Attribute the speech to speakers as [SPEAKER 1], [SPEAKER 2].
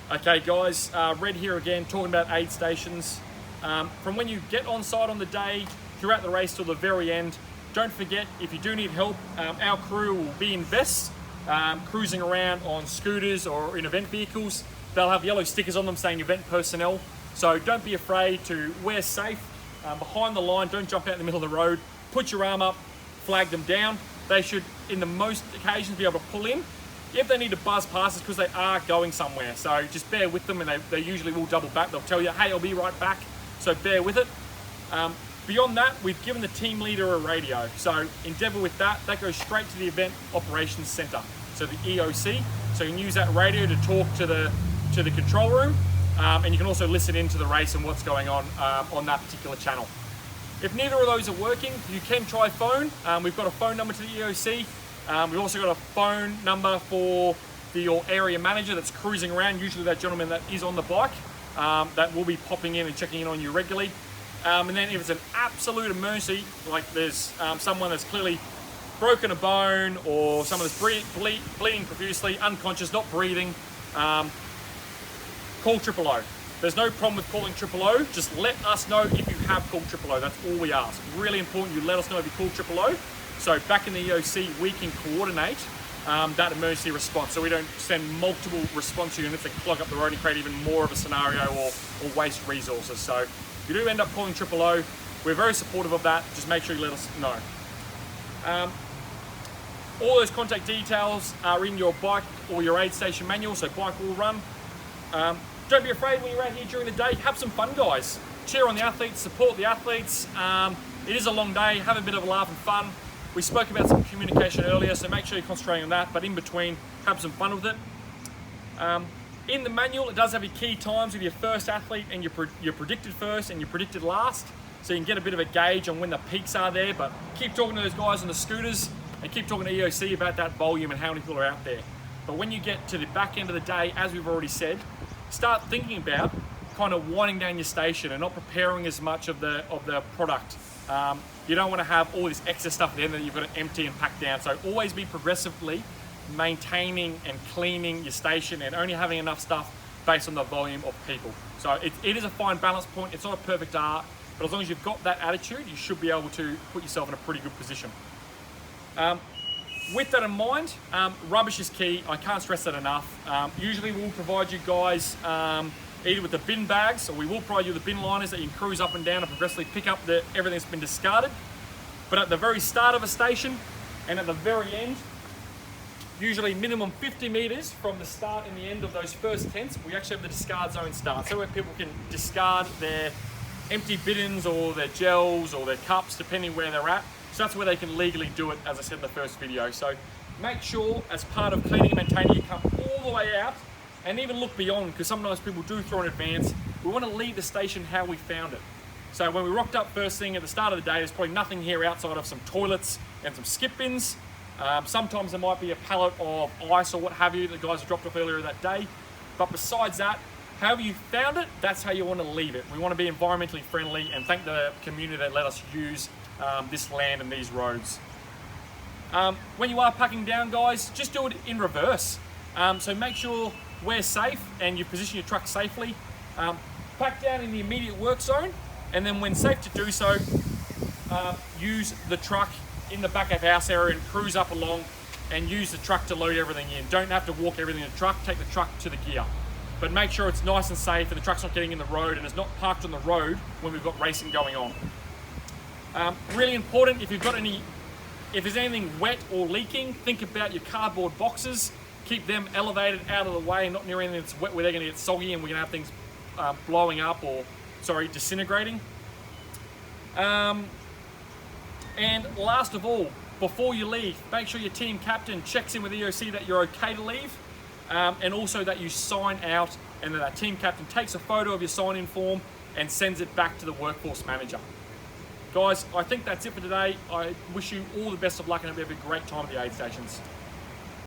[SPEAKER 1] Okay guys, Red here again, talking about aid stations. From when you get on site on the day, throughout the race till the very end, don't forget, if you do need help, our crew will be in vests, cruising around on scooters or in event vehicles. They'll have yellow stickers on them saying event personnel. So don't be afraid to wear safe, behind the line, don't jump out in the middle of the road, put your arm up, flag them down. They should, in the most occasions, be able to pull in. If they need to buzz past, it's because they are going somewhere. So just bear with them, and they usually will double back. They'll tell you, hey, I'll be right back. So bear with it. Beyond that, we've given the team leader a radio. So endeavour with that. That goes straight to the Event Operations Centre, so the EOC. So you can use that radio to talk to the control room, and you can also listen into the race and what's going on that particular channel. If neither of those are working, you can try phone. We've got a phone number to the EOC. We've also got a phone number for your area manager that's cruising around, usually that gentleman that is on the bike, that will be popping in and checking in on you regularly. And then if it's an absolute emergency, like there's someone that's clearly broken a bone, or someone that's bleeding profusely, unconscious, not breathing, call 000. There's no problem with calling 000. Just let us know if you have called 000. That's all we ask. Really important you let us know if you called 000. So back in the EOC, we can coordinate that emergency response, so we don't send multiple response units that clog up the road and create even more of a scenario or waste resources. So if you do end up calling 000, we're very supportive of that. Just make sure you let us know. All those contact details are in your bike or your aid station manual, so bike will run. Don't be afraid when you're out here during the day. Have some fun, guys. Cheer on the athletes, support the athletes. It is a long day. Have a bit of a laugh and fun. We spoke about some communication earlier, so make sure you're concentrating on that, but in between, have some fun with it. In the manual, it does have your key times with your first athlete and your predicted first and your predicted last, so you can get a bit of a gauge on when the peaks are there, but keep talking to those guys on the scooters and keep talking to EOC about that volume and how many people are out there. But when you get to the back end of the day, as we've already said, start thinking about kind of winding down your station and not preparing as much of the product. You don't want to have all this extra stuff at the end that you've got to empty and pack down. So always be progressively maintaining and cleaning your station and only having enough stuff based on the volume of people. So it is a fine balance point. It's not a perfect art, but as long as you've got that attitude, you should be able to put yourself in a pretty good position. With that in mind, rubbish is key. I can't stress that enough. Usually we'll provide you guys either with the bin bags, or we will provide you the bin liners that you can cruise up and down and progressively pick up everything that's been discarded. But at the very start of a station and at the very end, usually minimum 50 meters from the start and the end of those first tents, we actually have the discard zone start. So where people can discard their empty bidons or their gels or their cups, depending where they're at. So that's where they can legally do it, as I said in the first video. So make sure, as part of cleaning and maintaining, you come all the way out and even look beyond, because sometimes people do throw in advance. We want to leave the station how we found it. So when we rocked up first thing at the start of the day, there's probably nothing here outside of some toilets and some skip bins. Sometimes there might be a pallet of ice or what have you that guys have dropped off earlier that day. But besides that, however you found it, that's how you want to leave it. We want to be environmentally friendly and thank the community that let us use this land and these roads. When you are packing down, guys, just do it in reverse. So make sure we're safe and you position your truck safely. Pack down in the immediate work zone, and then when safe to do so, use the truck in the back of house area and cruise up along and use the truck to load everything in. Don't have to walk everything in the truck, take the truck to the gear. But make sure it's nice and safe and the truck's not getting in the road and it's not parked on the road when we've got racing going on. Really important, if there's anything wet or leaking, think about your cardboard boxes. Keep them elevated out of the way and not near anything that's wet where they're going to get soggy and we're going to have things blowing up or, disintegrating. And last of all, before you leave, make sure your team captain checks in with EOC that you're okay to leave, and also that you sign out and that team captain takes a photo of your sign-in form and sends it back to the workforce manager. Guys, I think that's it for today. I wish you all the best of luck and hope you have a great time at the aid stations.